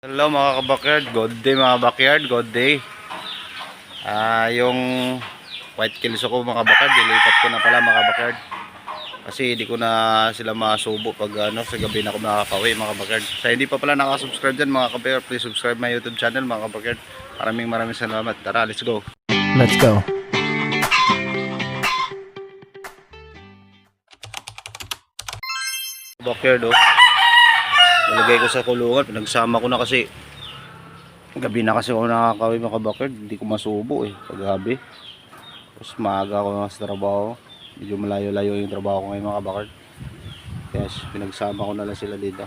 Hello mga kabakyard, good day mga backyard, good day. Yung white kills ko mga kabakyard, dilipat ko na pala mga kabakyard. Kasi hindi ko na sila masubo pag sa gabi na ako nakakauwi mga kabakyard. Sa hindi pa pala nakasubscribe dyan mga kabakyard, please subscribe my YouTube channel mga kabakyard. Maraming salamat. Tara, let's go. Let's go. Backyard nalagay ko sa kulungan, pinagsama ko na kasi gabi na kasi ako nakakauwi mga kabakyard, hindi ko masubo paggabi. Tapos maaga ako sa trabaho, medyo malayo-layo yung trabaho ko ngayon mga kabakyard. Yes, pinagsama ko na lang sila dito.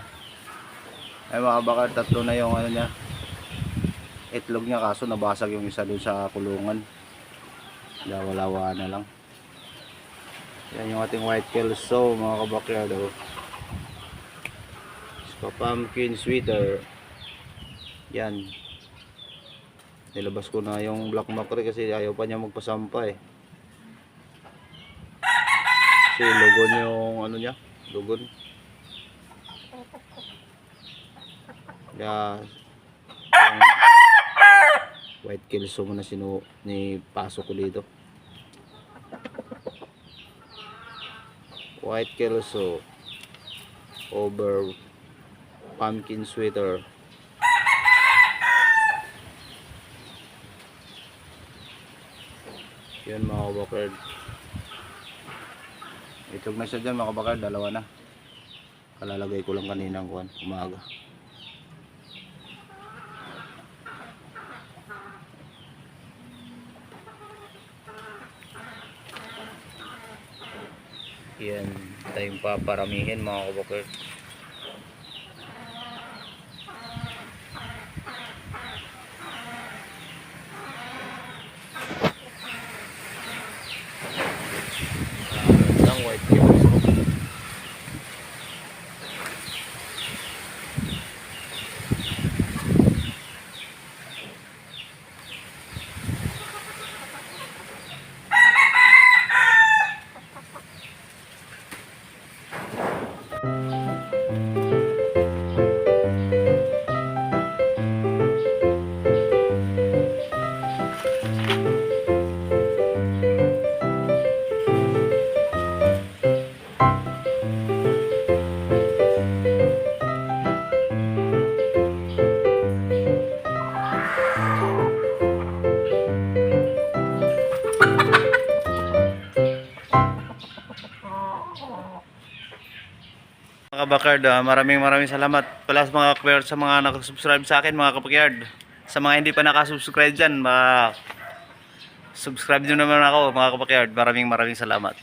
Ay mga kabakyard, tatlo na yung niya, itlog niya, kaso nabasag yung isa doon sa kulungan. Wala na lang. Yan yung ating white kelso mga kabakyard. Pumpkin sweater. Yan. Nilabas ko na yung black mackerel kasi ayaw pa niya magpasampa Kasi lugon yung niya, lugon. Kaya yung white kelso muna ni pasok ko dito. White kelso over pumpkin sweater. Yan mga kabakyard. Itlog na siya dyan mga kabakyard, dalawa na. Kalalagay ko lang kaninang umaga. Yan, tayong paparamihin mga kabakyard. White kelso. Mga kabakyard, maraming salamat pala sa mga kabakyard, sa mga nakasubscribe sa akin mga kabakyard. Sa mga hindi pa nakasubscribe dyan, subscribe nyo naman ako mga kabakyard. Maraming salamat.